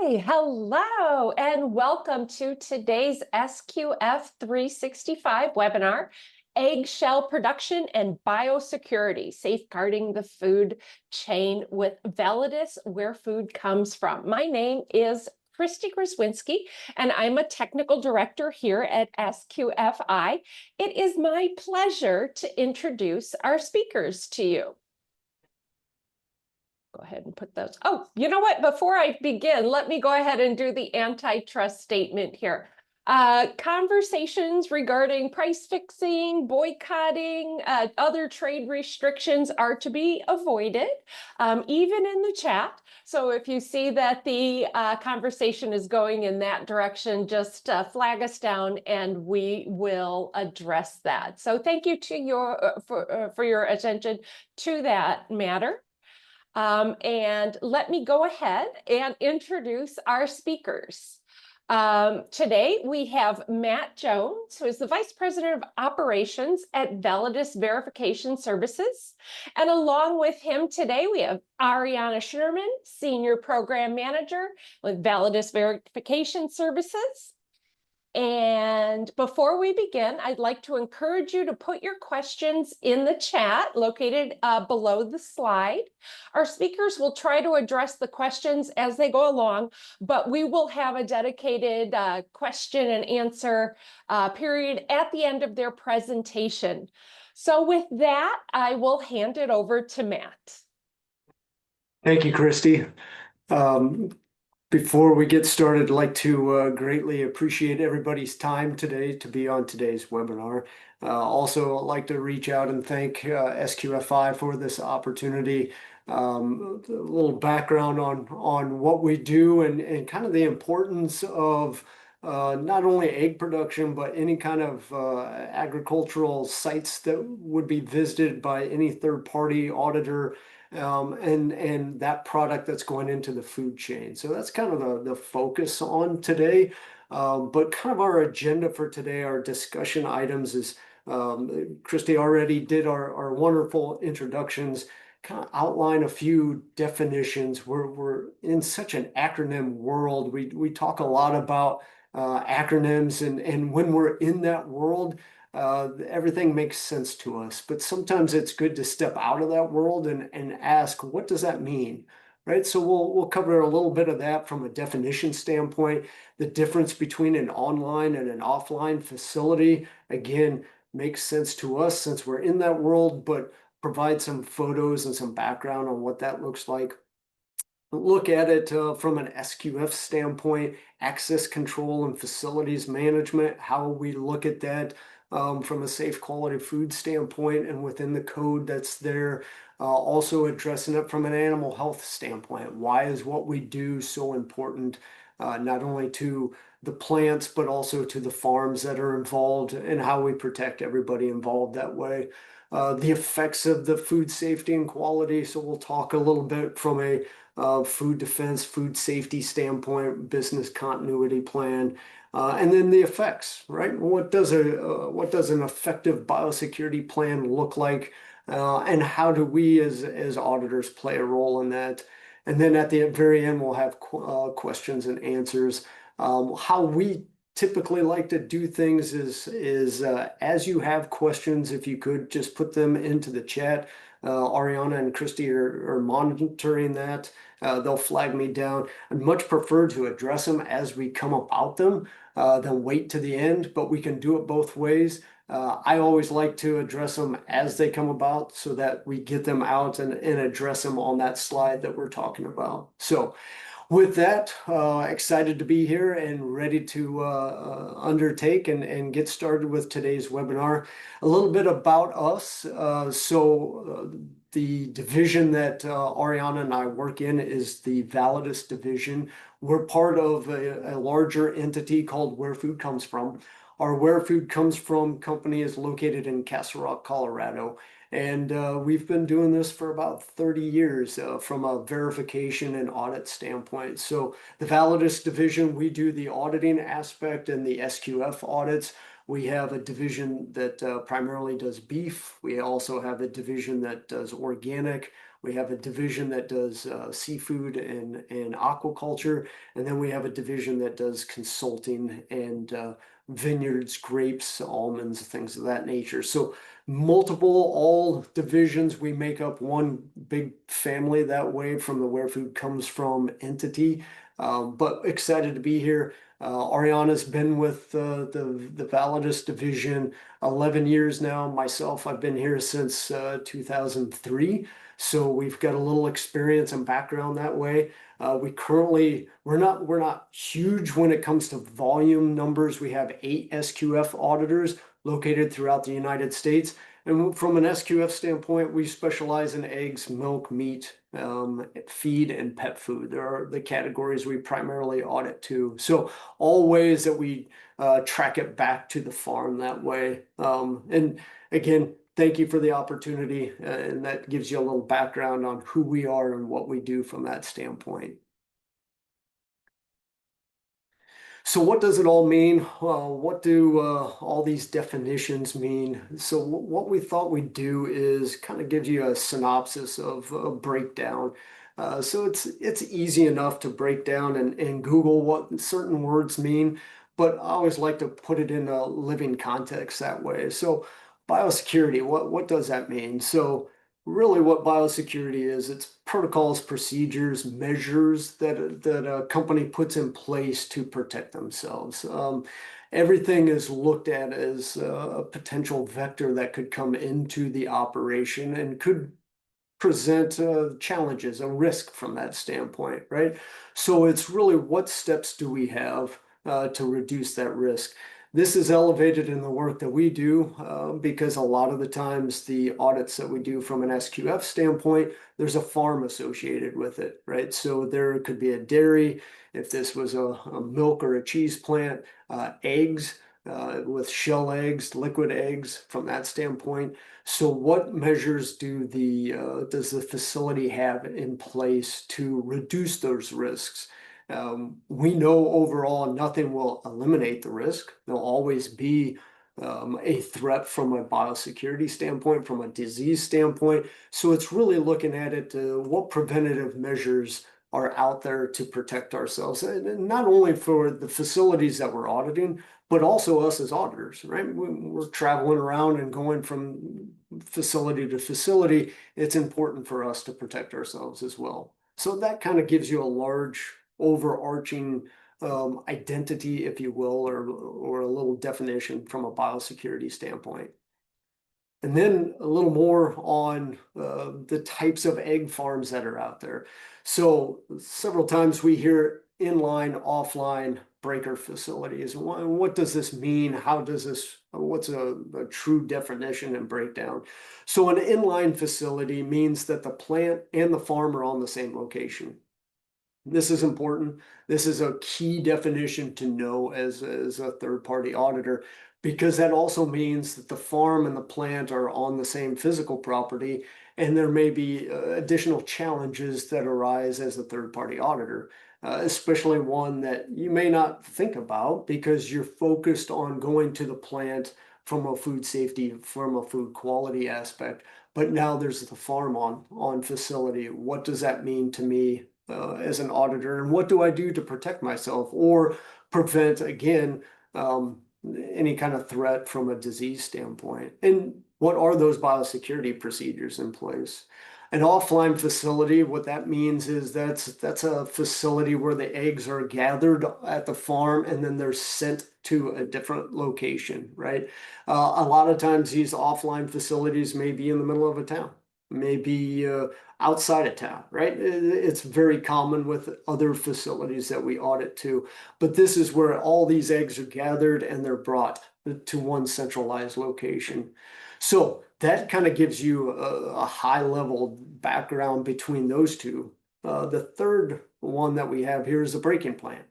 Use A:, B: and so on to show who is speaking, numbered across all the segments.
A: Hi, hello, and welcome to today's SQF 365 webinar, Eggshell Production and Biosecurity, Safeguarding the Food Chain with Validus, where food comes from. My name is Christy Grzywinski, and I'm a technical director here at SQFI. It is my pleasure to introduce our speakers to you. Go ahead and put those. Oh, you know what? Before I begin, let me go ahead and do the antitrust statement here. Conversations regarding price fixing, boycotting, other trade restrictions are to be avoided, even in the chat. So if you see that the conversation is going in that direction, just flag us down and we will address that. So thank you to for your attention to that matter. And let me go ahead and introduce our speakers. Today we have Matt Jones, who is the Vice President of Operations at Validus Verification Services. And along with him today, we have Ariana Sherman, Senior Program Manager with Validus Verification Services. And before we begin, I'd like to encourage you to put your questions in the chat located below the slide. Our speakers will try to address the questions as they go along, but we will have a dedicated question and answer period at the end of their presentation. So with that, I will hand it over to Matt.
B: Thank you, Christy. Before we get started, I'd like to greatly appreciate everybody's time today to be on today's webinar. Also, I'd like to reach out and thank SQFI for this opportunity. A little background on what we do and kind of the importance of not only egg production, but any kind of agricultural sites that would be visited by any third-party auditor, and that product that's going into the food chain. So that's kind of the focus on today. But kind of our agenda for today, our discussion items is, Christy already did our wonderful introductions, kind of outline a few definitions. We're in such an acronym world. We talk a lot about acronyms, and when we're in that world, everything makes sense to us, but sometimes it's good to step out of that world and ask, what does that mean? Right? So we'll cover a little bit of that from a definition standpoint, the difference between an online and an offline facility. Again, makes sense to us since we're in that world, but provide some photos and some background on what that looks like. Look at it from an SQF standpoint, access control and facilities management, how we look at that from a safe quality food standpoint and within the code that's there. Also addressing it from an animal health standpoint. Why is what we do so important, not only to the plants, but also to the farms that are involved, and how we protect everybody involved that way. The effects of the food safety and quality. So we'll talk a little bit from a food defense, food safety standpoint, business continuity plan. And then the effects, right? What does an effective biosecurity plan look like, and how do we as auditors play a role in that? And then at the very end, we'll have questions and answers. How we typically like to do things is as you have questions, if you could just put them into the chat. Ariana and Christy are monitoring that. They'll flag me down. I'd much prefer to address them as we come about them than wait to the end, but we can do it both ways. I always like to address them as they come about so that we get them out and address them on that slide that we're talking about. So with that, excited to be here and ready to undertake and get started with today's webinar. A little bit about us. The division that Ariana and I work in is the Validus division. We're part of a larger entity called Where Food Comes From. Our Where Food Comes From company is located in Castle Rock, Colorado. And we've been doing this for about 30 years from a verification and audit standpoint. So the Validus division, we do the auditing aspect and the SQF audits. We have a division that primarily does beef. We also have a division that does organic. We have a division that does seafood and aquaculture, and then we have a division that does consulting and vineyards, grapes, almonds, things of that nature. So multiple all divisions, we make up one big family that way from the Where Food Comes From entity. But excited to be here. Ariana's been with the Validus division 11 years now. Myself, I've been here since 2003. So we've got a little experience and background that way. We're not huge when it comes to volume numbers. We have 8 SQF auditors located throughout the United States. And from an SQF standpoint, we specialize in eggs, milk, meat, feed, and pet food. There are the categories we primarily audit to. So all ways that we track it back to the farm that way. And again, thank you for the opportunity, and that gives you a little background on who we are and what we do from that standpoint. So what does it all mean? What do all these definitions mean? So what we thought we'd do is kind of give you a synopsis of a breakdown. So it's easy enough to break down and Google what certain words mean, but I always like to put it in a living context that way. So biosecurity, what does that mean? So really what biosecurity is, it's protocols, procedures, measures that a company puts in place to protect themselves. Everything is looked at as a potential vector that could come into the operation and could present challenges, a risk from that standpoint, right? So it's really what steps do we have to reduce that risk? This is elevated in the work that we do because a lot of the times the audits that we do from an SQF standpoint, there's a farm associated with it, right? So there could be a dairy, if this was a milk or a cheese plant, eggs with shell eggs, liquid eggs from that standpoint. So what measures does the facility have in place to reduce those risks? We know overall nothing will eliminate the risk. There'll always be a threat from a biosecurity standpoint, from a disease standpoint. So it's really looking at it, what preventative measures are out there to protect ourselves, and not only for the facilities that we're auditing, but also us as auditors, right? We're traveling around and going from facility to facility. It's important for us to protect ourselves as well. So that kind of gives you a large overarching identity, if you will, or a little definition from a biosecurity standpoint. And then a little more on the types of egg farms that are out there. So several times we hear inline, offline breaker facilities. What does this mean? What's a true definition and breakdown? So an inline facility means that the plant and the farm are on the same location. This is important. This is a key definition to know as a third-party auditor, because that also means that the farm and the plant are on the same physical property, and there may be additional challenges that arise as a third-party auditor, especially one that you may not think about because you're focused on going to the plant from a food safety, from a food quality aspect. But now there's the farm on facility. What does that mean to me as an auditor, and what do I do to protect myself or prevent, again, any kind of threat from a disease standpoint? And what are those biosecurity procedures in place? An offline facility, what that means is that's a facility where the eggs are gathered at the farm and then they're sent to a different location, right? A lot of times these offline facilities may be in the middle of a town, maybe outside of town, right? It's very common with other facilities that we audit to, but this is where all these eggs are gathered and they're brought to one centralized location. So that kind of gives you a high level background between those two. The third one that we have here is the breaking plant.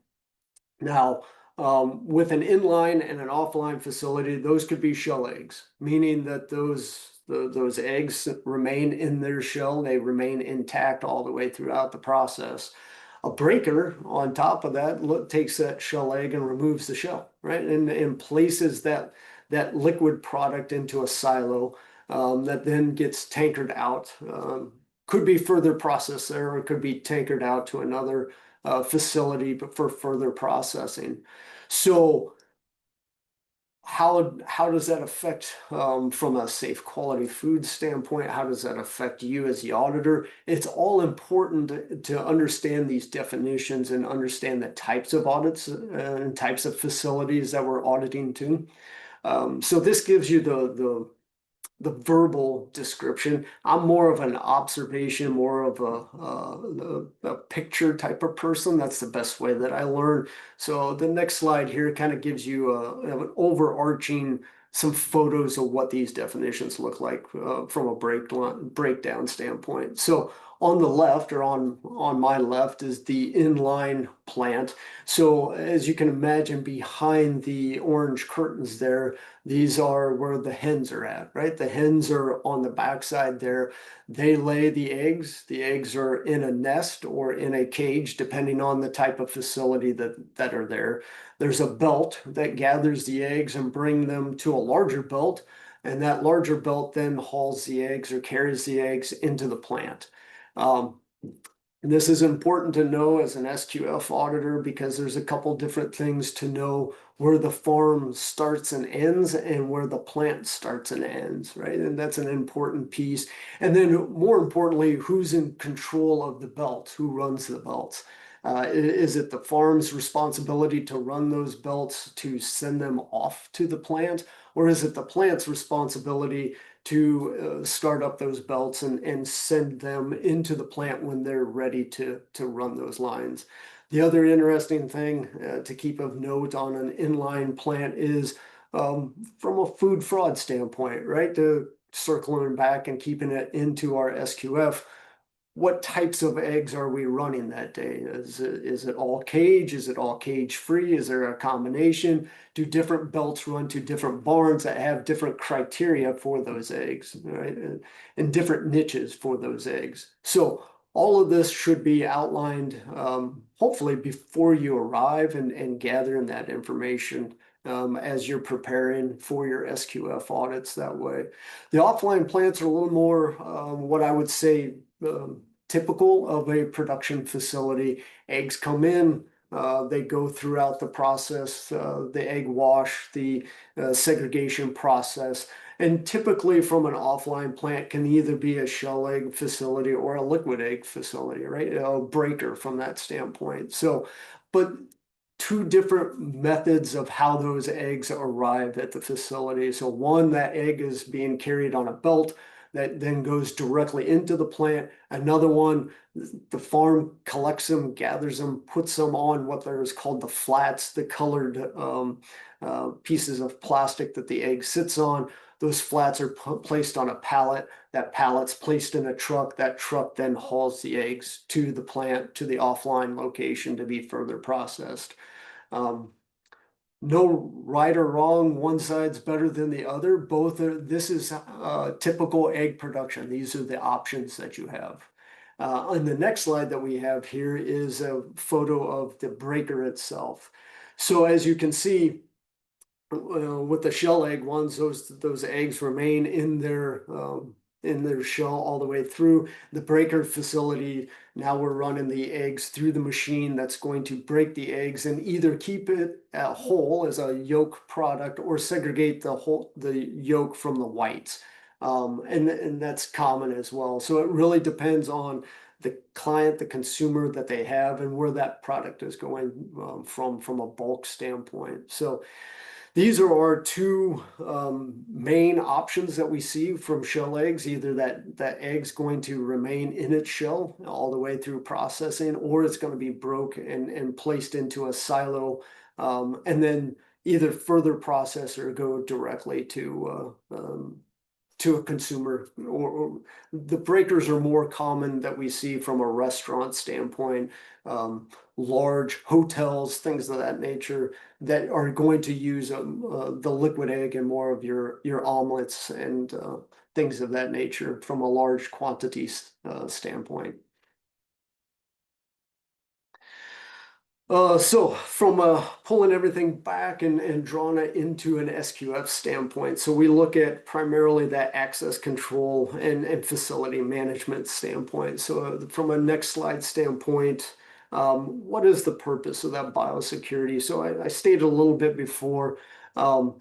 B: Now, with an inline and an offline facility, those could be shell eggs, meaning that those eggs remain in their shell, they remain intact all the way throughout the process. A breaker on top of that takes that shell egg and removes the shell, right? And places that liquid product into a silo that then gets tankered out could be further processed there, or it could be tankered out to another facility, but for further processing. So how does that affect from a safe quality food standpoint? How does that affect you as the auditor? It's all important to understand these definitions and understand the types of audits and types of facilities that we're auditing to. So this gives you the verbal description. I'm more of an observation, more of a picture type of person. That's the best way that I learn. So the next slide here kind of gives you an overarching, some photos of what these definitions look like from a breakdown standpoint. So on the left, or on my left, is the inline plant. So as you can imagine, behind the orange curtains there, these are where the hens are at, right? The hens are on the backside there. They lay the eggs. The eggs are in a nest or in a cage, depending on the type of facility that are there. There's a belt that gathers the eggs and bring them to a larger belt, and that larger belt then hauls the eggs or carries the eggs into the plant. Um, this is important to know as an SQF auditor because there's a couple different things to know where the farm starts and ends and where the plant starts and ends, right? And that's an important piece. And then more importantly, who's in control of the belts? Who runs the belts? Is it the farm's responsibility to run those belts to send them off to the plant? Or is it the plant's responsibility to start up those belts and send them into the plant when they're ready to run those lines? The other interesting thing to keep of note on an inline plant is from a food fraud standpoint, right? To circling back and keeping it into our SQF, what types of eggs are we running that day? Is it all cage? Is it all cage free? Is there a combination? Do different belts run to different barns that have different criteria for those eggs, right? And different niches for those eggs. So all of this should be outlined, hopefully before you arrive and gathering that information as you're preparing for your SQF audits that way. The offline plants are a little more what I would say typical of a production facility. Eggs come in, they go throughout the process, the egg wash, the segregation process. And typically from an offline plant can either be a shell egg facility or a liquid egg facility, right? A breaker from that standpoint. So, but two different methods of how those eggs arrive at the facility. So one, that egg is being carried on a belt that then goes directly into the plant. Another one, the farm collects them, gathers them, puts them on what there is called the flats, the colored pieces of plastic that the egg sits on. Those flats are placed on a pallet. That pallet's placed in a truck. That truck then hauls the eggs to the plant, to the offline location to be further processed. No right or wrong, one side's better than the other. Both are, this is typical egg production. These are the options that you have. On the next slide that we have here is a photo of the breaker itself. So as you can see, with the shell egg ones, those eggs remain in their shell all the way through. The breaker facility, now we're running the eggs through the machine that's going to break the eggs and either keep it whole as a yolk product or segregate the yolk from the whites. And that's common as well. So it really depends on the client, the consumer that they have, and where that product is going from a bulk standpoint. So these are our two main options that we see from shell eggs, either that egg's going to remain in its shell all the way through processing, or it's going to be broke and placed into a silo, and then either further process or go directly to a consumer. Or the breakers are more common that we see from a restaurant standpoint, large hotels, things of that nature that are going to use the liquid egg and more of your omelets and things of that nature from a large quantity standpoint. So from pulling everything back and drawing it into an SQF standpoint, so we look at primarily that access control and facility management standpoint. So from a next slide standpoint, what is the purpose of that biosecurity? So I stated a little bit before, um,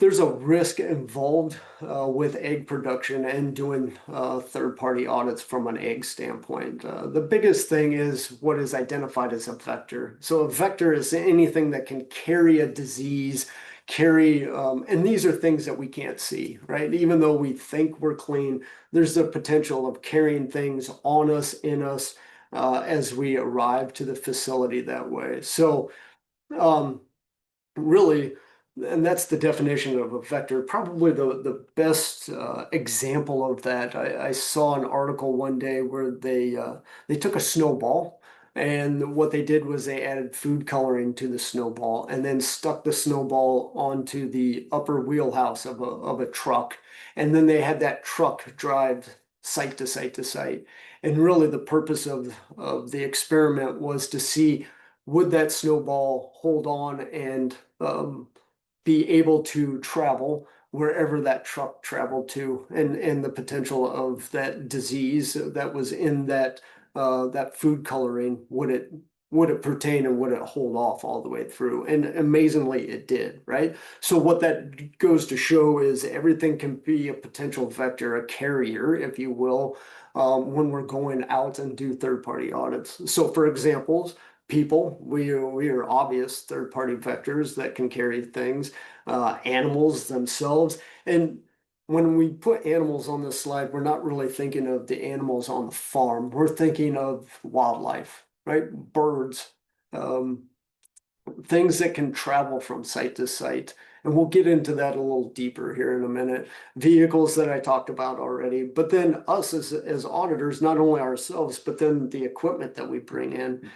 B: there's a risk involved with egg production and doing third-party audits from an egg standpoint. The biggest thing is what is identified as a vector. So a vector is anything that can carry a disease, and these are things that we can't see, right? Even though we think we're clean, there's the potential of carrying things on us, in us, as we arrive to the facility that way. So um, really, and that's the definition of a vector. Probably the best example of that. I saw an article one day where they took a snowball, and what they did was they added food coloring to the snowball, and then stuck the snowball onto the upper wheelhouse of a truck, and then they had that truck drive site to site to site. And really, the purpose of the experiment was to see would that snowball hold on and be able to travel wherever that truck traveled to, and the potential of that disease that was in that food coloring, would it pertain and would it hold off all the way through? And amazingly, it did, right? So what that goes to show is everything can be a potential vector, a carrier, if you will, when we're going out and do third-party audits. So for examples, people, we are obvious third-party vectors that can carry things, animals themselves. And when we put animals on this slide, we're not really thinking of the animals on the farm. We're thinking of wildlife, right? Birds, um, things that can travel from site to site. And we'll get into that a little deeper here in a minute. Vehicles that I talked about already, but then us as auditors, not only ourselves, but then the equipment that we bring in,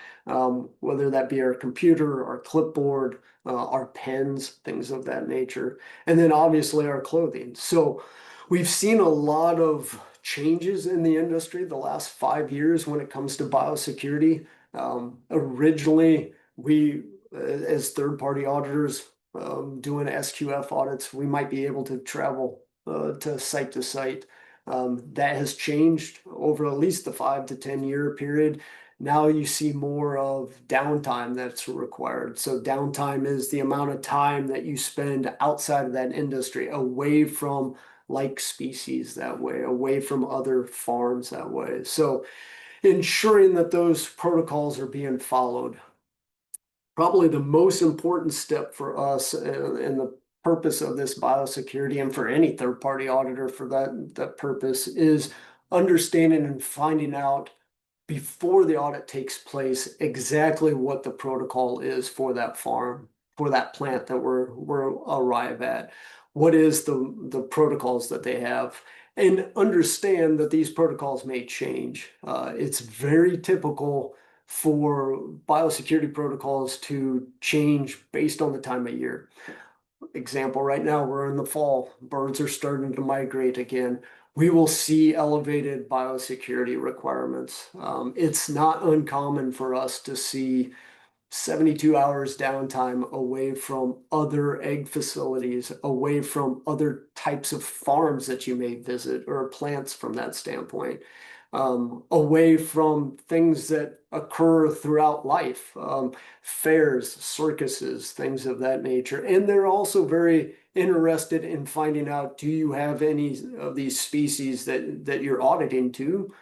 B: whether that be our computer, our clipboard, our pens, things of that nature, and then obviously our clothing. So we've seen a lot of changes in the industry the last 5 years when it comes to biosecurity. Originally, we as third-party auditors doing SQF audits, we might be able to travel to site. That has changed over at least the 5 to 10 year period. Now you see more of downtime that's required. So downtime is the amount of time that you spend outside of that industry, away from like species that way, away from other farms that way. So ensuring that those protocols are being followed. Probably the most important step for us and the purpose of this biosecurity, and for any third-party auditor for that purpose, is understanding and finding out before the audit takes place exactly what the protocol is for that farm, for that plant that we're arrive at. What is the protocols that they have? And understand that these protocols may change. It's very typical for biosecurity protocols to change based on the time of year. Example, right now we're in the fall, birds are starting to migrate again. We will see elevated biosecurity requirements. It's not uncommon for us to see 72 hours downtime away from other egg facilities, away from other types of farms that you may visit, or plants from that standpoint, away from things that occur throughout life, fairs, circuses, things of that nature. And they're also very interested in finding out, do you have any of these species that you're auditing to?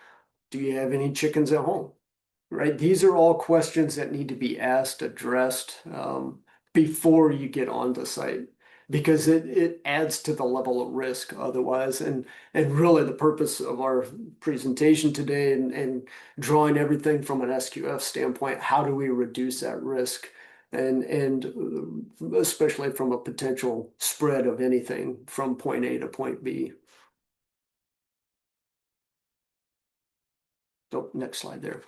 B: Do you have any chickens at home? Right? These are all questions that need to be asked, addressed, before you get onto site, because it adds to the level of risk otherwise. And really the purpose of our presentation today, and drawing everything from an SQF standpoint, how do we reduce that risk? And especially from a potential spread of anything from point A to point B. So next slide there.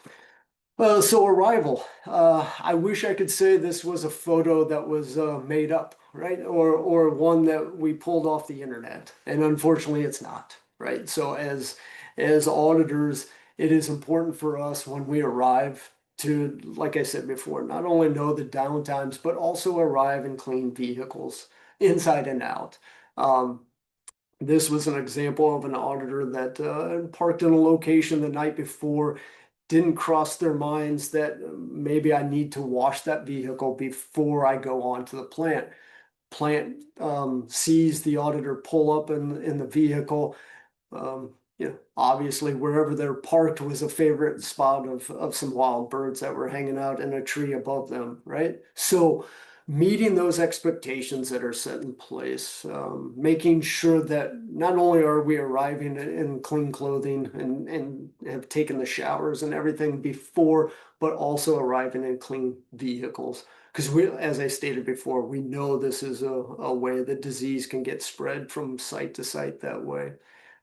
B: So arrival. I wish I could say this was a photo that was made up, right? Or one that we pulled off the internet. And unfortunately, it's not, right? So as auditors, it is important for us when we arrive to, like I said before, not only know the downtimes, but also arrive and clean vehicles inside and out. Um, this was an example of an auditor that parked in a location the night before, didn't cross their minds that maybe I need to wash that vehicle before I go on to the plant. Plant sees the auditor pull up in the vehicle. Obviously wherever they're parked was a favorite spot of some wild birds that were hanging out in a tree above them, right? So meeting those expectations that are set in place, making sure that not only are we arriving in clean clothing and have taken the showers and everything before, but also arriving in clean vehicles. Because we, as I stated before, we know this is a way that disease can get spread from site to site that way.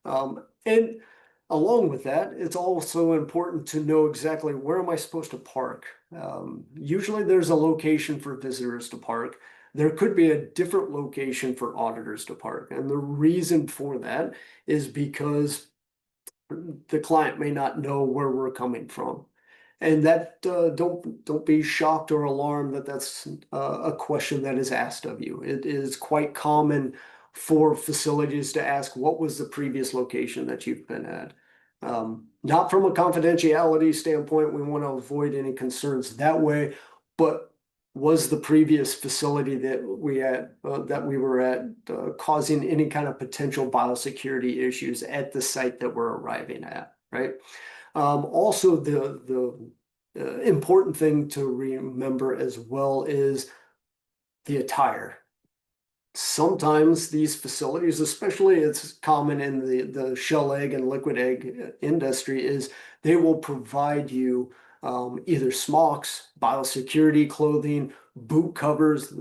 B: And along with that, it's also important to know exactly where am I supposed to park. Usually there's a location for visitors to park. There could be a different location for auditors to park. And the reason for that is because the client may not know where we're coming from. And that don't be shocked or alarmed that that's a question that is asked of you. It is quite common for facilities to ask, what was the previous location that you've been at? Not from a confidentiality standpoint, we want to avoid any concerns that way, but was the previous facility that we were at causing any kind of potential biosecurity issues at the site that we're arriving at, right? Also, the important thing to remember as well is the attire. Sometimes these facilities, especially it's common in the shell egg and liquid egg industry, is they will provide you either smocks, biosecurity clothing, boot covers,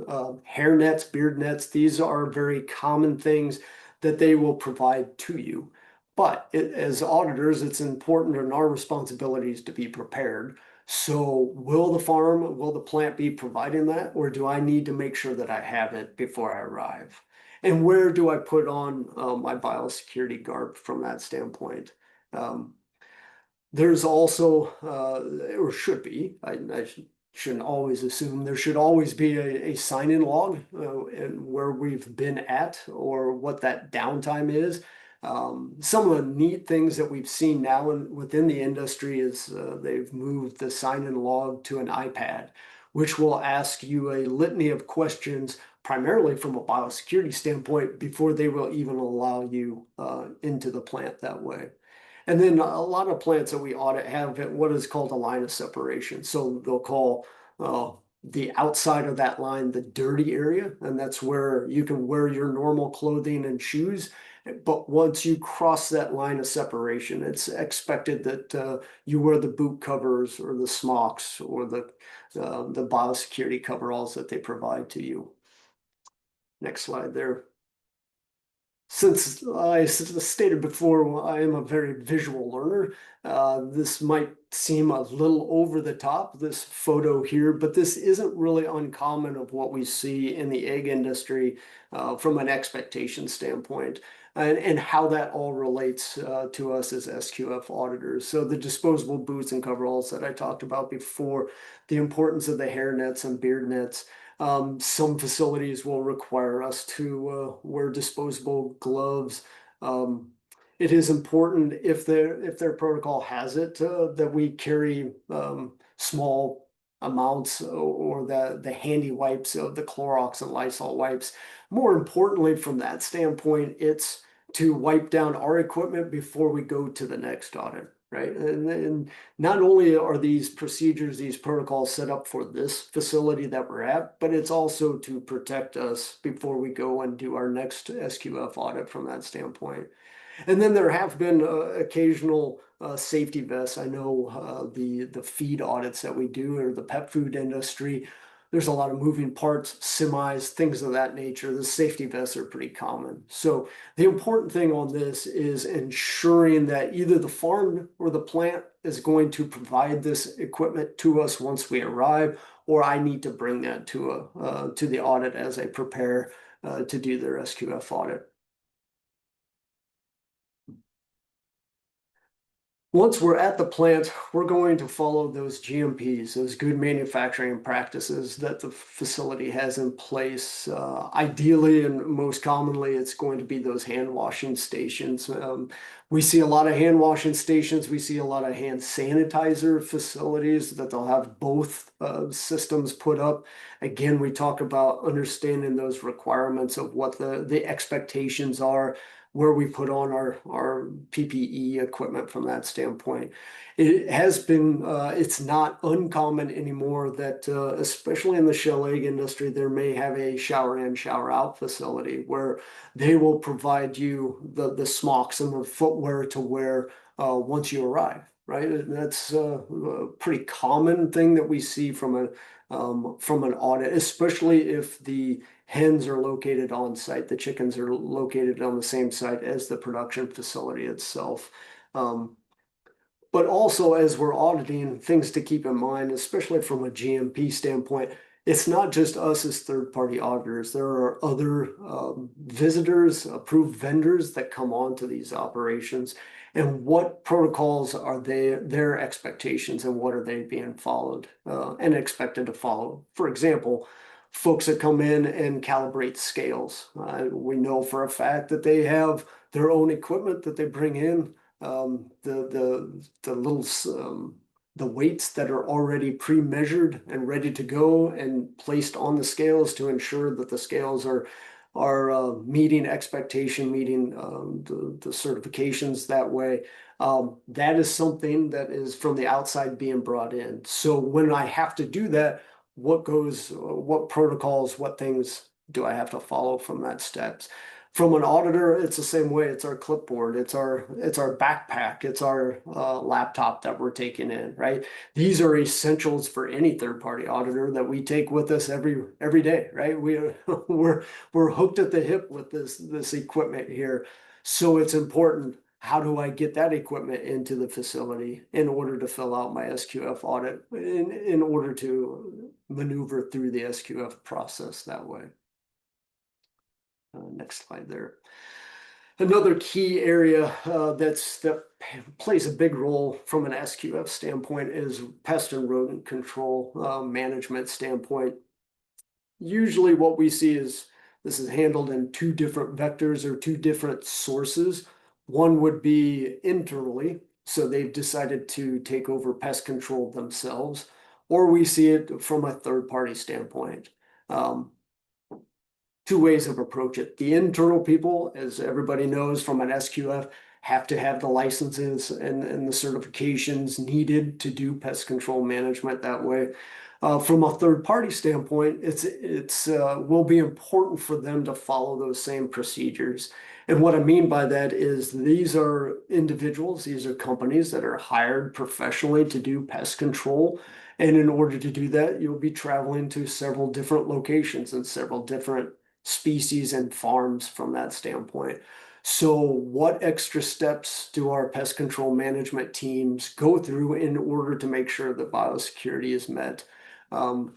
B: hair nets, beard nets. These are very common things that they will provide to you. But as auditors, it's important and our responsibilities to be prepared. So will the plant be providing that, or do I need to make sure that I have it before I arrive? And where do I put on my biosecurity garb from that standpoint? Um, there's also, or should be, shouldn't always assume, there should always be a sign-in log and where we've been at or what that downtime is. Some of the neat things that we've seen now within the industry is they've moved the sign-in log to an iPad, which will ask you a litany of questions, primarily from a biosecurity standpoint, before they will even allow you into the plant that way. And then a lot of plants that we audit have what is called a line of separation. So they'll call the outside of that line the dirty area, and that's where you can wear your normal clothing and shoes. But once you cross that line of separation, it's expected that you wear the boot covers or the smocks or the biosecurity coveralls that they provide to you. Next slide there. Since I stated before, I am a very visual learner. This might seem a little over the top, this photo here, but this isn't really uncommon of what we see in the egg industry from an expectation standpoint and how that all relates to us as SQF auditors. So the disposable boots and coveralls that I talked about before, the importance of the hair nets and beard nets. Some facilities will require us to wear disposable gloves. It is important if their protocol has it that we carry small amounts or the handy wipes of the Clorox and Lysol wipes. More importantly, from that standpoint, it's to wipe down our equipment before we go to the next audit, right? And not only are these procedures, these protocols set up for this facility that we're at, but it's also to protect us before we go and do our next SQF audit from that standpoint. And then there have been occasional safety vests. I know the feed audits that we do or the pet food industry, there's a lot of moving parts, semis, things of that nature. The safety vests are pretty common. So the important thing on this is ensuring that either the farm or the plant is going to provide this equipment to us once we arrive, or I need to bring that to the audit as I prepare to do their SQF audit. Once we're at the plant, we're going to follow those GMPs, those good manufacturing practices that the facility has in place. Ideally, and most commonly, it's going to be those hand washing stations. We see a lot of hand washing stations. We see a lot of hand sanitizer facilities that they'll have both systems put up. Again, we talk about understanding those requirements of what the expectations are, where we put on our PPE equipment from that standpoint. It has been, it's not uncommon anymore that, especially in the shell egg industry, there may have a shower in, shower out facility where they will provide you the smocks and the footwear to wear once you arrive, right? And that's a pretty common thing that we see from an audit, especially if the hens are located on site, the chickens are located on the same site as the production facility itself. Um, but also, as we're auditing, things to keep in mind, especially from a GMP standpoint, it's not just us as third-party auditors. There are other visitors, approved vendors that come on to these operations. And what protocols are their expectations, and what are they being followed and expected to follow? For example, folks that come in and calibrate scales. We know for a fact that they have their own equipment that they bring in, the little the weights that are already pre-measured and ready to go and placed on the scales to ensure that the scales are meeting expectation, meeting the certifications that way. That is something that is from the outside being brought in. So when I have to do that, what protocols, what things do I have to follow from that steps? From an auditor, it's the same way. It's our clipboard, it's our backpack, it's our laptop that we're taking in, right? These are essentials for any third-party auditor that we take with us every day, right? We're hooked at the hip with this equipment here. So it's important. How do I get that equipment into the facility in order to fill out my SQF audit, in order to maneuver through the SQF process that way? Next slide there. Another key area that plays a big role from an SQF standpoint is pest and rodent control management standpoint. Usually what we see is this is handled in two different vectors or two different sources. One would be internally, so they've decided to take over pest control themselves, or we see it from a third-party standpoint. Two ways of approach it. The internal people, as everybody knows from an SQF, have to have the licenses and the certifications needed to do pest control management that way. From a third party standpoint, it's will be important for them to follow those same procedures. And what I mean by that is these are individuals, these are companies that are hired professionally to do pest control. And in order to do that, you'll be traveling to several different locations and several different species and farms from that standpoint. So what extra steps do our pest control management teams go through in order to make sure that biosecurity is met?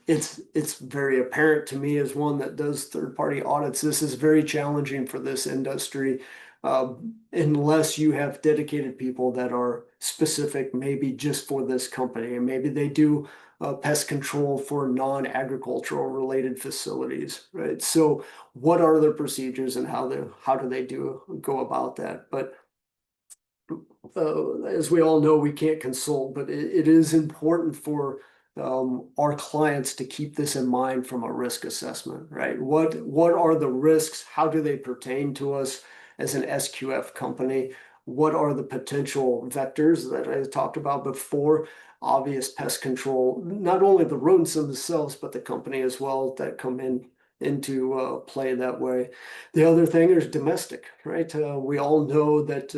B: It's very apparent to me as one that does third-party audits. This is very challenging for this industry unless you have dedicated people that are specific, maybe just for this company, and maybe they do pest control for non-agricultural related facilities, right? So what are their procedures and how do they go about that? But as we all know, we can't consult, but it is important for our clients to keep this in mind from a risk assessment, right? What are the risks? How do they pertain to us as an SQF company? What are the potential vectors that I talked about before? Obvious pest control, not only the rodents themselves, but the company as well that come into play that way. The other thing is domestic, right? We all know that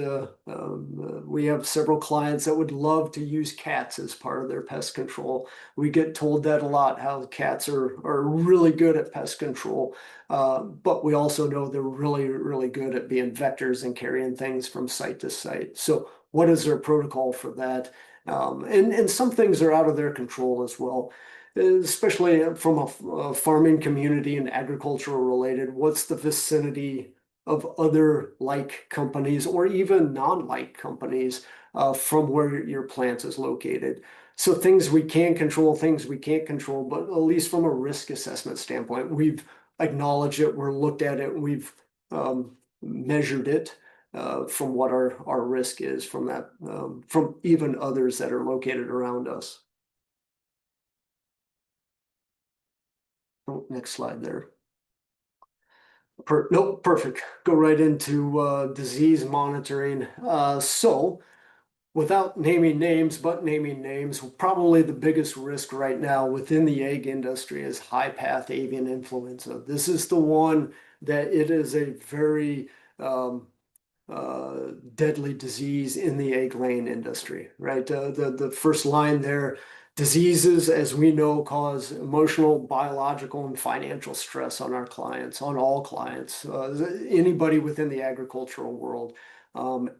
B: we have several clients that would love to use cats as part of their pest control. We get told that a lot, how cats are really good at pest control, but we also know they're really, really good at being vectors and carrying things from site to site. So what is their protocol for that? And some things are out of their control as well, especially from a farming community and agricultural related. What's the vicinity of other like companies or even non-like companies from where your plant is located. So things we can control, things we can't control, but at least from a risk assessment standpoint, we've acknowledged it, we're looked at it, we've measured it from what our risk is from that, from even others that are located around us. Oh, next slide there. Nope, perfect. Go right into disease monitoring. So without naming names, but naming names, probably the biggest risk right now within the egg industry is high path avian influenza. This is the one that it is a very deadly disease in the egg laying industry, right? The first line there, diseases, as we know, cause emotional, biological, and financial stress on our clients, on all clients, anybody within the agricultural world.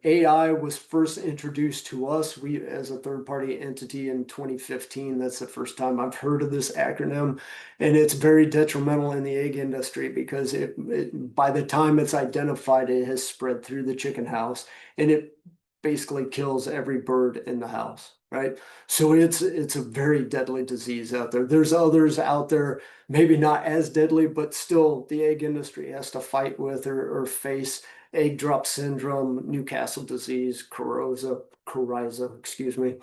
B: AI was first introduced to us, we as a third-party entity in 2015. That's the first time I've heard of this acronym, and it's very detrimental in the egg industry because by the time it's identified, it has spread through the chicken house, and it basically kills every bird in the house, right? So it's a very deadly disease out there. There's others out there, maybe not as deadly, but still the egg industry has to fight with or face egg drop syndrome, Newcastle disease, coryza, excuse me.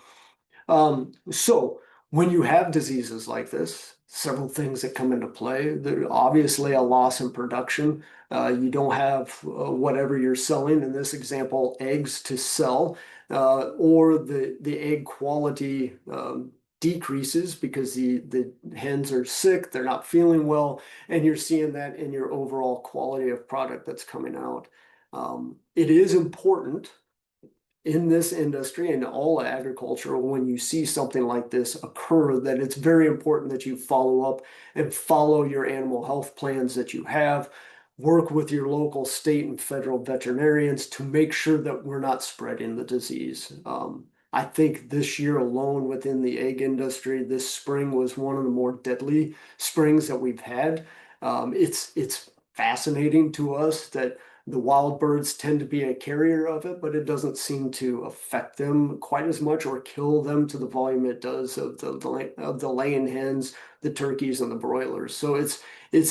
B: So when you have diseases like this, several things that come into play. There obviously a loss in production. You don't have whatever you're selling, in this example, eggs to sell, or the egg quality decreases because the hens are sick, they're not feeling well, and you're seeing that in your overall quality of product that's coming out. It is important in this industry and all agriculture, when you see something like this occur, that it's very important that you follow up and follow your animal health plans that you have, work with your local, state, and federal veterinarians to make sure that we're not spreading the disease. I think this year alone within the egg industry, this spring was one of the more deadly springs that we've had. It's fascinating to us that the wild birds tend to be a carrier of it, but it doesn't seem to affect them quite as much or kill them to the volume it does of the laying hens, the turkeys, and the broilers. So it's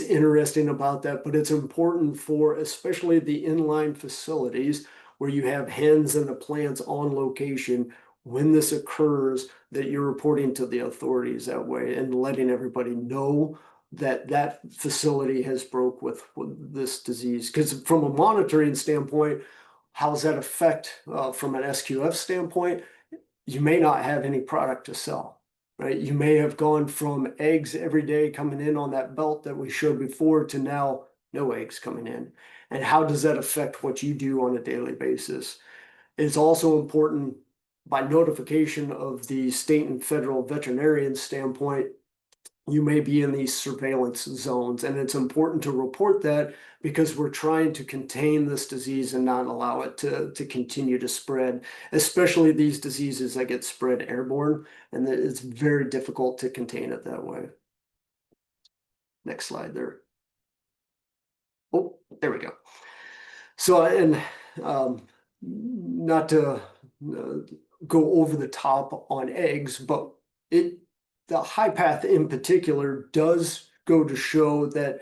B: interesting about that, but it's important for especially the inline facilities where you have hens and the plants on location. When this occurs, that you're reporting to the authorities that way and letting everybody know that that facility has broke with this disease. Because from a monitoring standpoint, how does that affect from an SQF standpoint? You may not have any product to sell, right? You may have gone from eggs every day coming in on that belt that we showed before to now no eggs coming in. And how does that affect what you do on a daily basis? It's also important by notification of the state and federal veterinarian standpoint. You may be in these surveillance zones, and it's important to report that because we're trying to contain this disease and not allow it to continue to spread, especially these diseases that get spread airborne, and it's very difficult to contain it that way. Next slide there. Oh, there we go. So, and not to go over the top on eggs, but the high path in particular does go to show that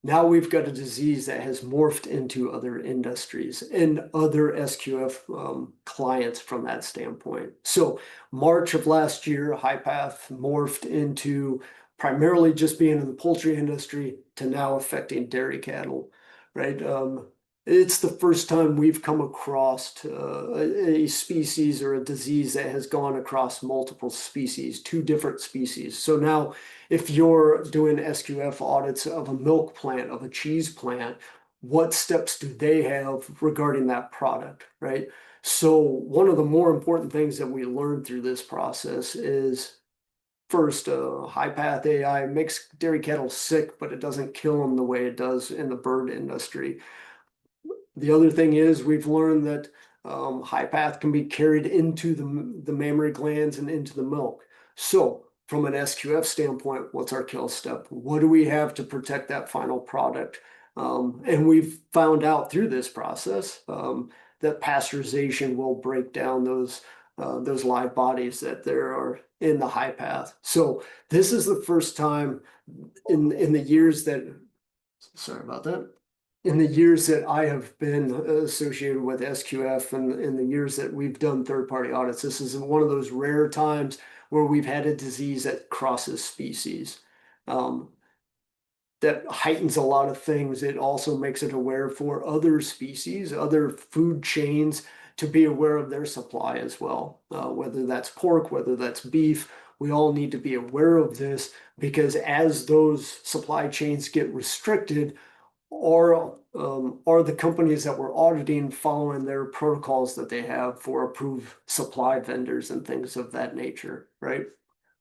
B: now we've got a disease that has morphed into other industries and other SQF clients from that standpoint. So March of last year, high path morphed into primarily just being in the poultry industry to now affecting dairy cattle, right? It's the first time we've come across a species or a disease that has gone across multiple species, two different species. So now if you're doing SQF audits of a milk plant, of a cheese plant, what steps do they have regarding that product, right? So one of the more important things that we learned through this process is first, high path AI makes dairy cattle sick, but it doesn't kill them the way it does in the bird industry. The other thing is we've learned that high path can be carried into the mammary glands and into the milk. So from an SQF standpoint, what's our kill step? What do we have to protect that final product? And we've found out through this process that pasteurization will break down those live bodies that there are in the high path. So this is the first time in the years that, sorry about that, in the years that I have been associated with SQF and in the years that we've done third-party audits, this is one of those rare times where we've had a disease that crosses species. That heightens a lot of things. It also makes it aware for other species, other food chains to be aware of their supply as well. Whether that's pork, whether that's beef, we all need to be aware of this because as those supply chains get restricted, are the companies that we're auditing following their protocols that they have for approved supply vendors and things of that nature, right?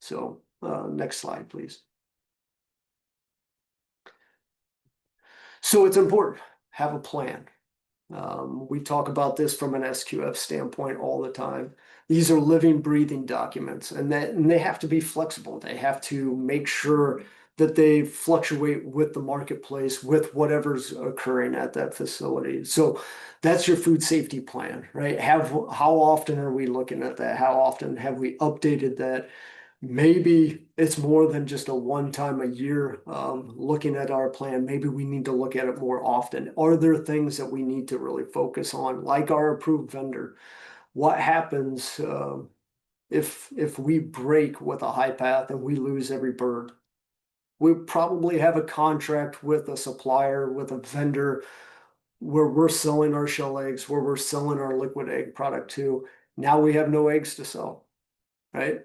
B: So next slide, please. So it's important, have a plan. We talk about this from an SQF standpoint all the time. These are living, breathing documents, and they have to be flexible. They have to make sure that they fluctuate with the marketplace, with whatever's occurring at that facility. So that's your food safety plan, right? How often are we looking at that? How often have we updated that? Maybe it's more than just a one time a year looking at our plan. Maybe we need to look at it more often. Are there things that we need to really focus on, like our approved vendor? What happens if we break with a high path and we lose every bird? We probably have a contract with a supplier, with a vendor where we're selling our shell eggs, where we're selling our liquid egg product to. Now we have no eggs to sell, right?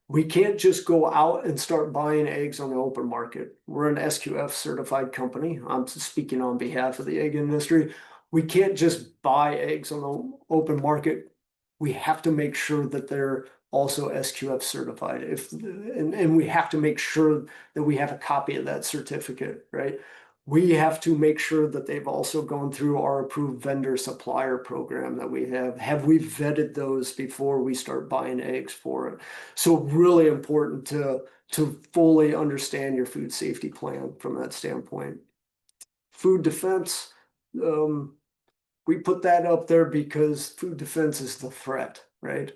B: We can't just go out and start buying eggs on the open market. We're an SQF certified company. I'm speaking on behalf of the egg industry. We can't just buy eggs on the open market. We have to make sure that they're also SQF certified. And we have to make sure that we have a copy of that certificate, right? We have to make sure that they've also gone through our approved vendor supplier program that we have. Have we vetted those before we start buying eggs for it? So really important to fully understand your food safety plan from that standpoint. Food defense, we put that up there because food defense is the threat, right?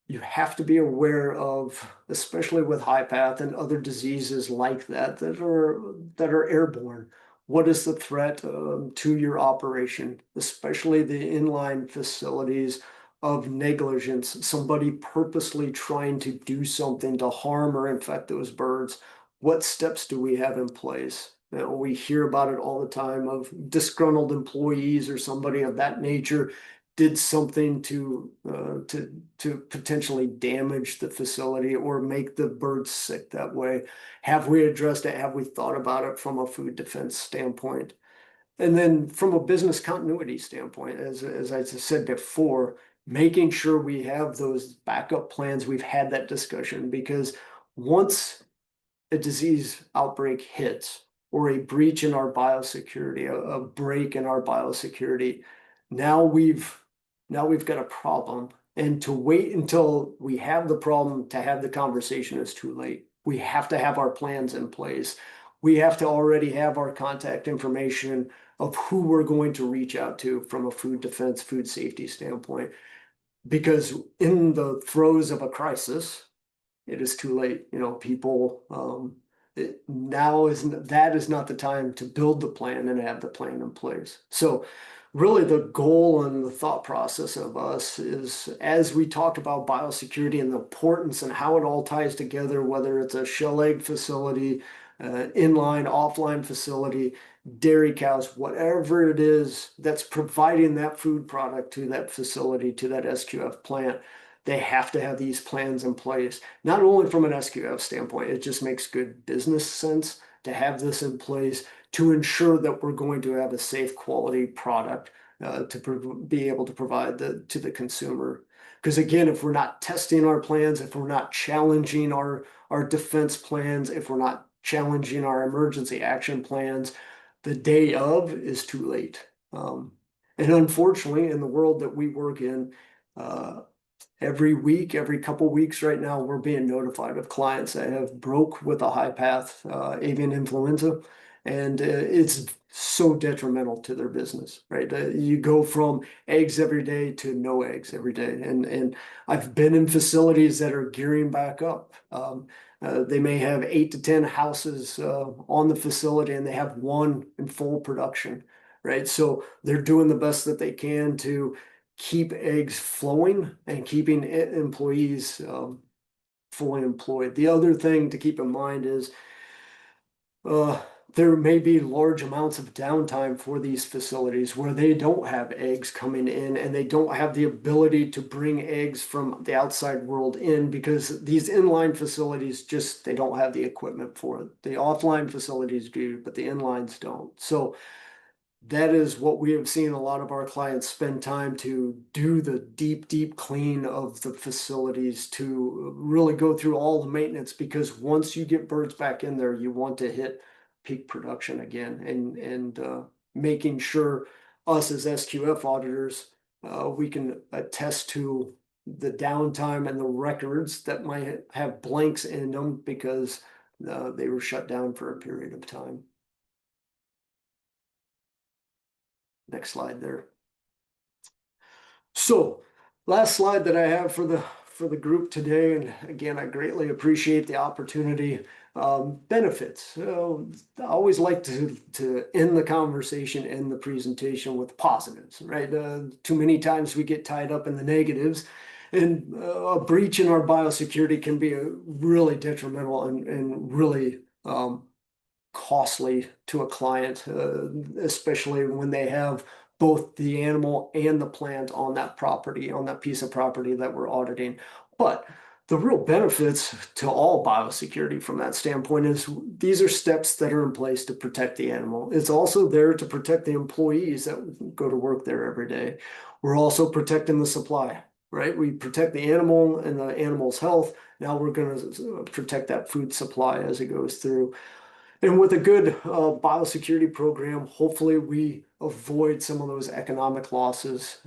B: You have to be aware of, especially with high path and other diseases like that are airborne. What is the threat to your operation, especially the inline facilities of negligence, somebody purposely trying to do something to harm or infect those birds? What steps do we have in place? You know, we hear about it all the time of disgruntled employees or somebody of that nature did something to potentially damage the facility or make the birds sick that way. Have we addressed it? Have we thought about it from a food defense standpoint? And then from a business continuity standpoint, as I said before, making sure we have those backup plans. We've had that discussion because once a disease outbreak hits or a breach in our biosecurity, a break in our biosecurity, now we've got a problem. And to wait until we have the problem to have the conversation is too late. We have to have our plans in place. We have to already have our contact information of who we're going to reach out to from a food defense, food safety standpoint. Because in the throes of a crisis, it is too late. You know, people, that is not the time to build the plan and have the plan in place. So really the goal and the thought process of us is, as we talked about biosecurity and the importance and how it all ties together, whether it's a shell egg facility, inline, offline facility, dairy cows, whatever it is that's providing that food product to that facility, to that SQF plant, they have to have these plans in place. Not only from an SQF standpoint, it just makes good business sense to have this in place to ensure that we're going to have a safe quality product to be able to provide to the consumer. Because again, if we're not testing our plans, if we're not challenging our defense plans, if we're not challenging our emergency action plans, the day of is too late. And unfortunately, in the world that we work in, every week, every couple weeks right now, we're being notified of clients that have broke with a high path avian influenza. And it's so detrimental to their business, right? You go from eggs every day to no eggs every day. And I've been in facilities that are gearing back up. They may have 8 to 10 houses on the facility, and they have one in full production, right? So they're doing the best that they can to keep eggs flowing and keeping employees fully employed. The other thing to keep in mind is uh, there may be large amounts of downtime for these facilities where they don't have eggs coming in, and they don't have the ability to bring eggs from the outside world in, because these inline facilities just, they don't have the equipment for it. The offline facilities do, but the inlines don't. So that is what we have seen a lot of our clients spend time to do, the deep clean of the facilities, to really go through all the maintenance, because once you get birds back in there, you want to hit peak production again, and making sure us as SQF auditors, we can attest to the downtime and the records that might have blanks in them because they were shut down for a period of time. Next slide there. So last slide that I have for the group today, and again, I greatly appreciate the opportunity. Benefits. I always like to end the conversation, end the presentation with positives, right? Too many times we get tied up in the negatives, and a breach in our biosecurity can be really detrimental and really costly to a client, especially when they have both the animal and the plant on that property, on that piece of property that we're auditing. But the real benefits to all biosecurity from that standpoint is these are steps that are in place to protect the animal. It's also there to protect the employees that go to work there every day. We're also protecting the supply, right? We protect the animal and the animal's health. Now we're going to protect that food supply as it goes through. And with a good biosecurity program, hopefully we avoid some of those economic losses,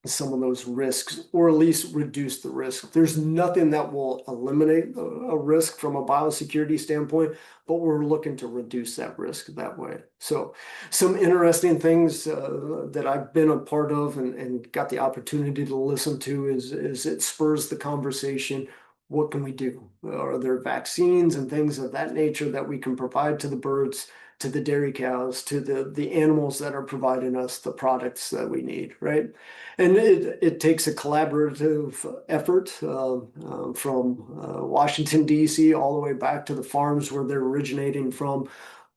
B: some of those risks, or at least reduce the risk. There's nothing that will eliminate a risk from a biosecurity standpoint, but we're looking to reduce that risk that way. So some interesting things that I've been a part of and got the opportunity to listen to is it spurs the conversation. What can we do? Are there vaccines and things of that nature that we can provide to the birds, to the dairy cows, to the animals that are providing us the products that we need, right? And it takes a collaborative effort from Washington, D.C. all the way back to the farms where they're originating from.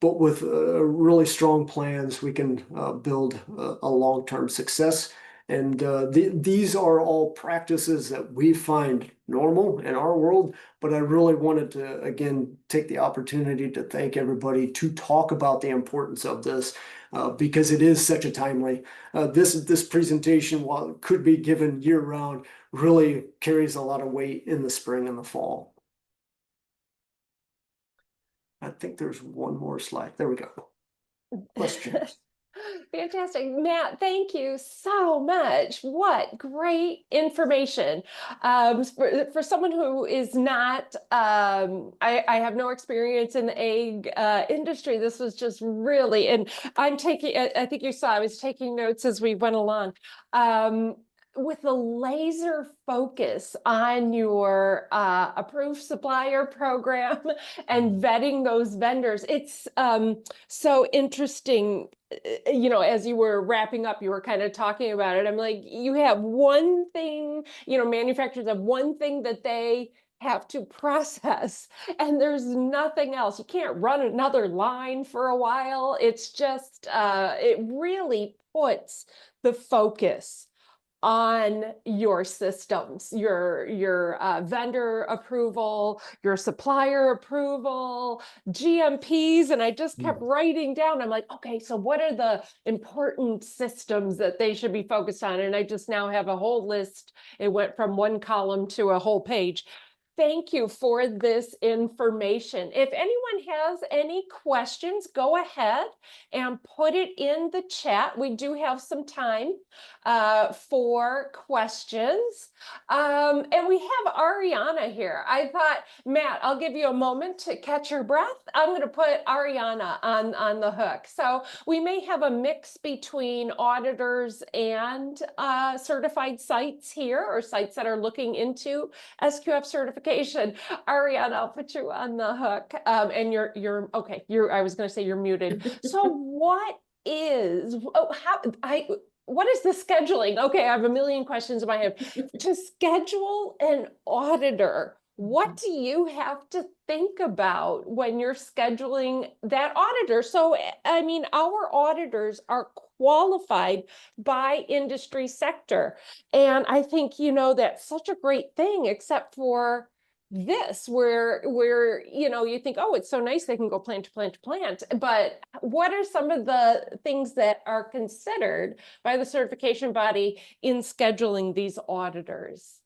B: But with really strong plans, we can build a long-term success. And these are all practices that we find normal in our world, but I really wanted to, again, take the opportunity to thank everybody to talk about the importance of this because it is such a timely. This presentation, while it could be given year-round, really carries a lot of weight in the spring and the fall. I think there's one more slide. There we go. Questions?
A: Fantastic. Matt, thank you so much. What great information. For someone who is not, I have no experience in the egg industry, this was just really, and I'm taking, I think you saw, I was taking notes as we went along. With the laser focus on your approved supplier program and vetting those vendors, it's so interesting. You know, as you were wrapping up, you were kind of talking about it. I'm like, you have one thing, you know, manufacturers have one thing that they have to process, and there's nothing else. You can't run another line for a while. It's just, it really puts the focus on your systems, your vendor approval, your supplier approval, GMPs. And I just kept writing down, I'm like, okay, so what are the important systems that they should be focused on? And I just now have a whole list. It went from one column to a whole page. Thank you for this information. If anyone has any questions, go ahead and put it in the chat. We do have some time for questions. And we have Ariana here. I thought, Matt, I'll give you a moment to catch your breath. I'm going to put Ariana on the hook. So we may have a mix between auditors and certified sites here, or sites that are looking into SQF certification. Ariana, I'll put you on the hook. And you're okay. I was going to say you're muted. So what is, what is the scheduling? Okay, I have a million questions in my head. To schedule an auditor, what do you have to think about when you're scheduling that auditor? So, I mean, our auditors are qualified by industry sector. And I think, that's such a great thing, except for this, where you think, oh, it's so nice they can go plant to plant to plant. But what are some of the things that are considered by the certification body in scheduling these auditors?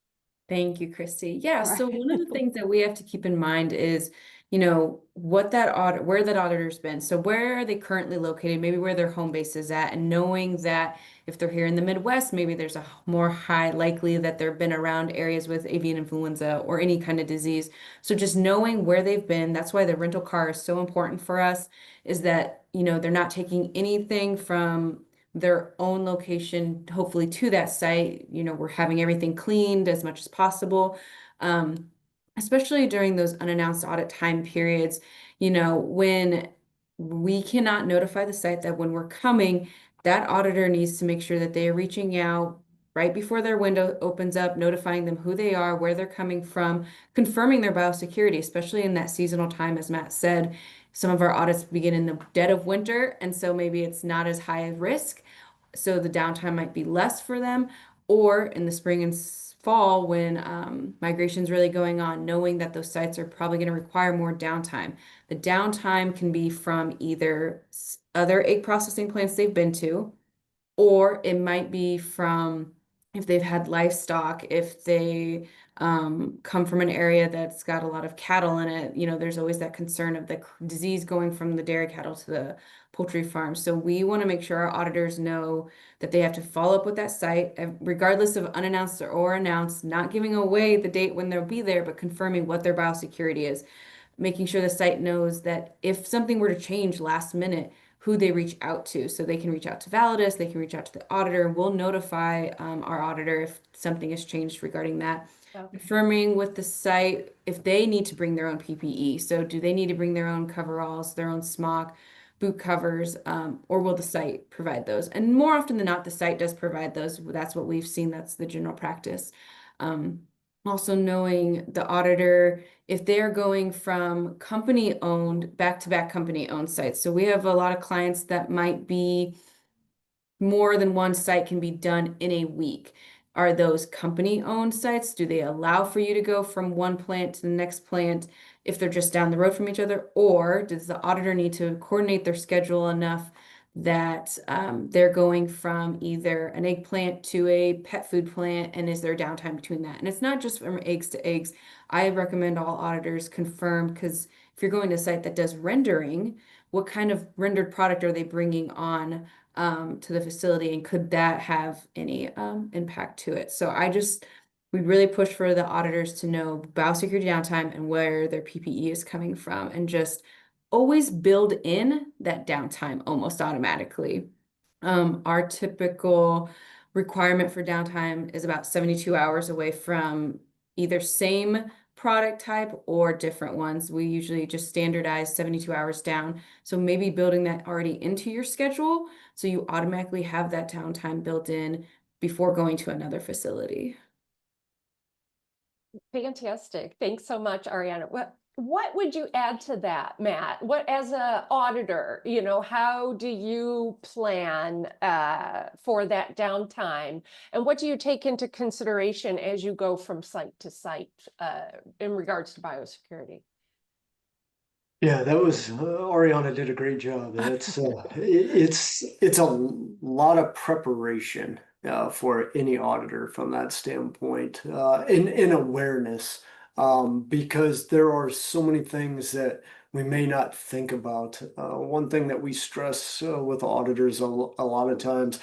C: Thank you, Christy. Yeah,
A: All
C: so
A: right.
C: one of the things that we have to keep in mind is, what that where that auditor's been. So where are they currently located, maybe where their home base is at, and knowing that if they're here in the Midwest, maybe there's a more high likely that they've been around areas with avian influenza or any kind of disease. So just knowing where they've been, that's why the rental car is so important for us, is that, they're not taking anything from their own location, hopefully to that site. We're having everything cleaned as much as possible, especially during those unannounced audit time periods, when we cannot notify the site that when we're coming, that auditor needs to make sure that they are reaching out right before their window opens up, notifying them who they are, where they're coming from, confirming their biosecurity, especially in that seasonal time, as Matt said. Some of our audits begin in the dead of winter, and so maybe it's not as high a risk, so the downtime might be less for them, or in the spring and fall when migration's really going on, knowing that those sites are probably going to require more downtime. The downtime can be from either other egg processing plants they've been to, or it might be from if they've had livestock, if they come from an area that's got a lot of cattle in it. There's always that concern of the disease going from the dairy cattle to the poultry farm. So we want to make sure our auditors know that they have to follow up with that site, regardless of unannounced or announced, not giving away the date when they'll be there, but confirming what their biosecurity is, making sure the site knows that if something were to change last minute, who they reach out to. So they can reach out to Validus, they can reach out to the auditor, and we'll notify our auditor if something has changed regarding that.
A: Okay.
C: Confirming with the site if they need to bring their own PPE. So do they need to bring their own coveralls, their own smock, boot covers, or will the site provide those? And more often than not, the site does provide those. That's what we've seen. That's the general practice. Also knowing the auditor, if they're going from company owned back-to-back company owned sites. So we have a lot of clients that might be more than one site can be done in a week. Are those company owned sites? Do they allow for you to go from one plant to the next plant if they're just down the road from each other? Or does the auditor need to coordinate their schedule enough that they're going from either an egg plant to a pet food plant, and is there downtime between that? And it's not just from eggs to eggs. I recommend all auditors confirm, because if you're going to a site that does rendering, what kind of rendered product are they bringing on to the facility, and could that have any impact to it? So we really push for the auditors to know biosecurity downtime and where their PPE is coming from, and just always build in that downtime almost automatically. Our typical requirement for downtime is about 72 hours away from either same product type or different ones. We usually just standardize 72 hours down. So maybe building that already into your schedule, so you automatically have that downtime built in before going to another facility.
A: Fantastic. Thanks so much, Ariana. What would you add to that, Matt? What, as an auditor, how do you plan for that downtime? And what do you take into consideration as you go from site to site in regards to biosecurity?
B: Yeah, that was Ariana did a great job. It's a lot of preparation for any auditor from that standpoint, in awareness because there are so many things that we may not think about. One thing that we stress with auditors a lot of times,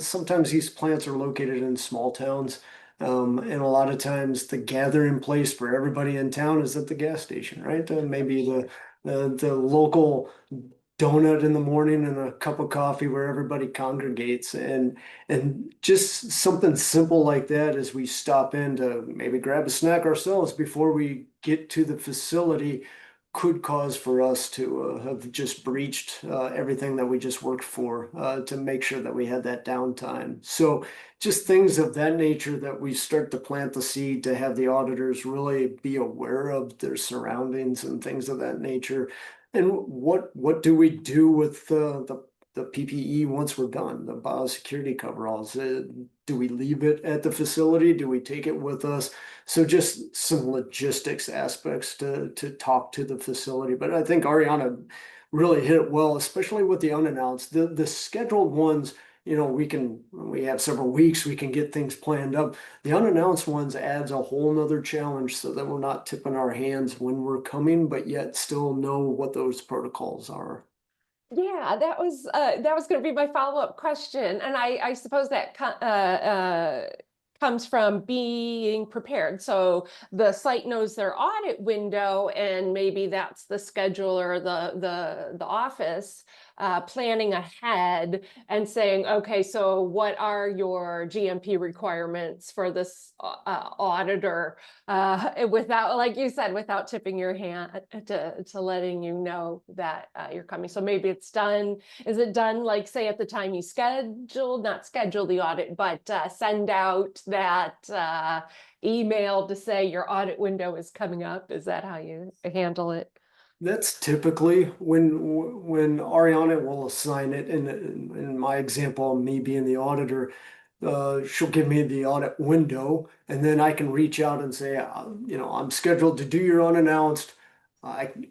B: sometimes these plants are located in small towns. And a lot of times the gathering place for everybody in town is at the gas station, right? Maybe the local donut in the morning and a cup of coffee where everybody congregates, and just something simple like that as we stop in to maybe grab a snack ourselves before we get to the facility could cause for us to have just breached everything that we just worked for to make sure that we had that downtime. So just things of that nature that we start to plant the seed to have the auditors really be aware of their surroundings and things of that nature. And what do we do with the PPE once we're done, the biosecurity coveralls? Do we leave it at the facility? Do we take it with us? So just some logistics aspects to talk to the facility. But I think Ariana really hit it well, especially with the unannounced. The scheduled ones, we have several weeks, we can get things planned up. The unannounced ones adds a whole nother challenge so that we're not tipping our hands when we're coming, but yet still know what those protocols are.
A: Yeah, that was going to be my follow-up question, and I suppose that comes from being prepared. So the site knows their audit window, and maybe that's the schedule or the office planning ahead and saying, okay, so what are your GMP requirements for this auditor? Without, like you said, without tipping your hand to letting you know that you're coming. So maybe it's done. Is it done, like, say, at the time you not schedule the audit, but send out that email to say your audit window is coming up? Is that how you handle it?
B: That's typically when Ariana will assign it. In my example, me being the auditor, she'll give me the audit window, and then I can reach out and say, I'm scheduled to do your unannounced.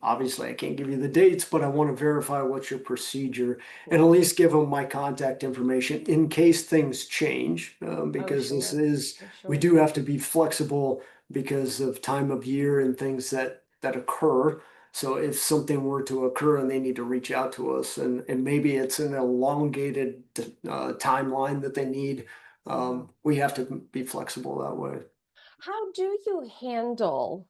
B: Obviously I can't give you the dates, but I want to verify what's your procedure, and at least give them my contact information in case things change. Because this
A: Sure.
B: is
A: Sure.
B: we do have to be flexible because of time of year and things that occur. So if something were to occur and they need to reach out to us, and maybe it's an elongated timeline that they need, we have to be flexible that way.
A: How do you handle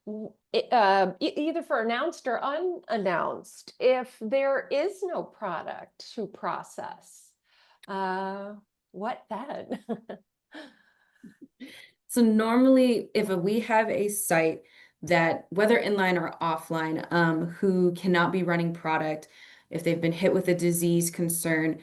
A: either for announced or unannounced if there is no product to process? Uh, what then?
C: So normally, if we have a site that, whether inline or offline, who cannot be running product, if they've been hit with a disease concern,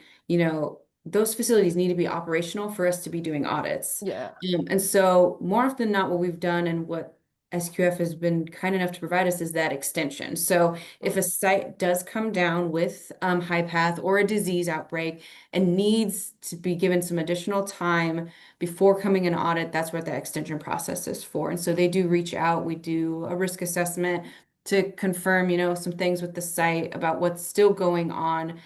C: those facilities need to be operational for us to be doing audits.
A: Yeah.
C: And so more often than not, what we've done and what SQF has been kind enough to provide us is that extension. So if a site does come down with high path or a disease outbreak and needs to be given some additional time before coming in audit, that's what that extension process is for. And so they do reach out. We do a risk assessment to confirm, some things with the site about what's still going on.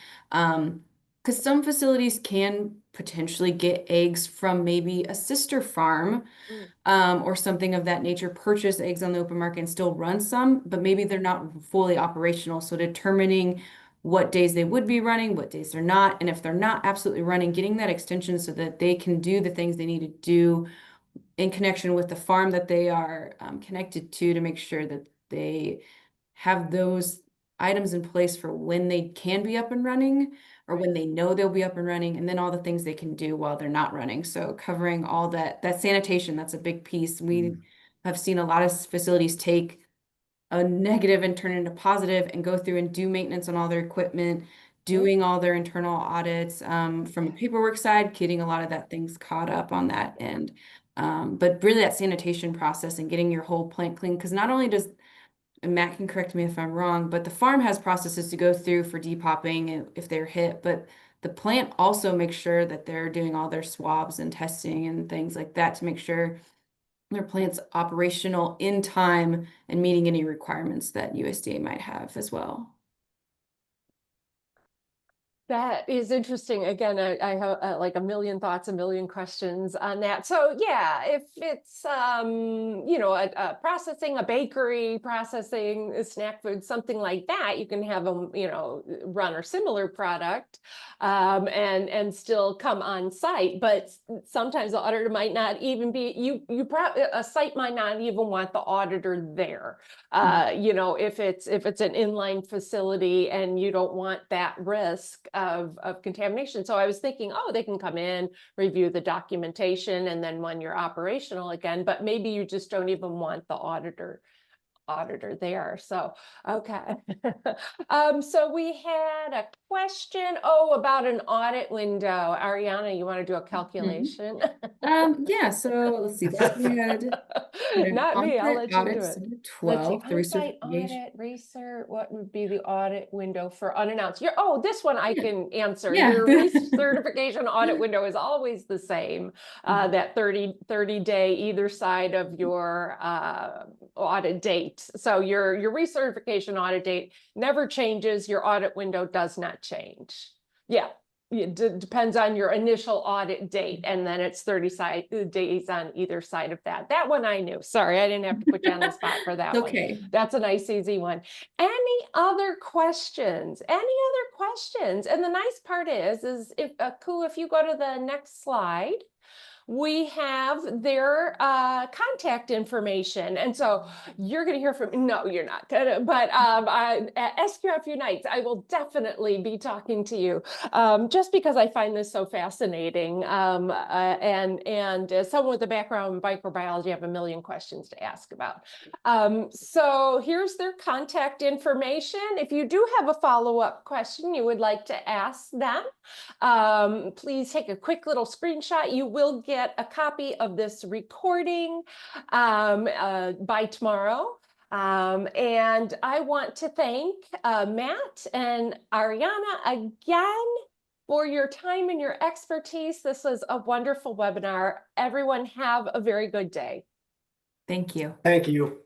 C: Because some facilities can potentially get eggs from maybe a sister farm
A: Mm.
C: or something of that nature, purchase eggs on the open market and still run some, but maybe they're not fully operational. So determining what days they would be running, what days they're not, and if they're not absolutely running, getting that extension so that they can do the things they need to do in connection with the farm that they are connected to make sure that they have those items in place for when they can be up and running or when they know they'll be up and running, and then all the things they can do while they're not running. So covering all that sanitation, that's a big piece. We have seen a lot of facilities take a negative and turn it into positive and go through and do maintenance on all their equipment, doing all their internal audits from a paperwork side, getting a lot of that things caught up on that end. But really that sanitation process and getting your whole plant clean, because not only does, and Matt can correct me if I'm wrong, but the farm has processes to go through for depopping if they're hit, but the plant also makes sure that they're doing all their swabs and testing and things like that to make sure their plant's operational in time and meeting any requirements that USDA might have as well.
A: That is interesting. Again, I have like a million thoughts, a million questions on that. So yeah, if it's a processing, a bakery processing a snack food, something like that, you can have them, run a similar product and still come on site. But sometimes the auditor might not even be a site might not even want the auditor there. If it's an inline facility and you don't want that risk of contamination. So I was thinking, oh, they can come in, review the documentation, and then when you're operational again, but maybe you just don't even want the auditor there. So, okay. So we had a question, about an audit window. Ariana, you want to do a calculation?
C: Yeah, so let's see, that we had
A: Not me, I'll let you do
C: audits
A: it.
C: under
A: Let's see,
C: 12, the
A: on-site
C: recertification.
A: audit, research, what would be the audit window for unannounced? This one I can answer.
C: Yeah.
A: Your recertification audit window is always the same, that 30 day either side of your audit date. So your recertification audit date never changes. Your audit window does not change. Yeah. It depends on your initial audit date, and then it's 30 days on either side of that. That one I knew. Sorry, I didn't have to put you on the spot for that one.
C: Okay.
A: That's a nice, easy one. Any other questions? Any other questions? And the nice part is if if you go to the next slide, we have their contact information. And so you're going to hear from, no, you're not gonna, but at SQF Unites, I will definitely be talking to you just because I find this so fascinating. And as someone with a background in microbiology, I have a million questions to ask about. So here's their contact information. If you do have a follow-up question you would like to ask them, please take a quick little screenshot. You will get a copy of this recording by tomorrow. And I want to thank Matt and Ariana again for your time and your expertise. This was a wonderful webinar. Everyone have a very good day.
C: Thank you.
B: Thank you.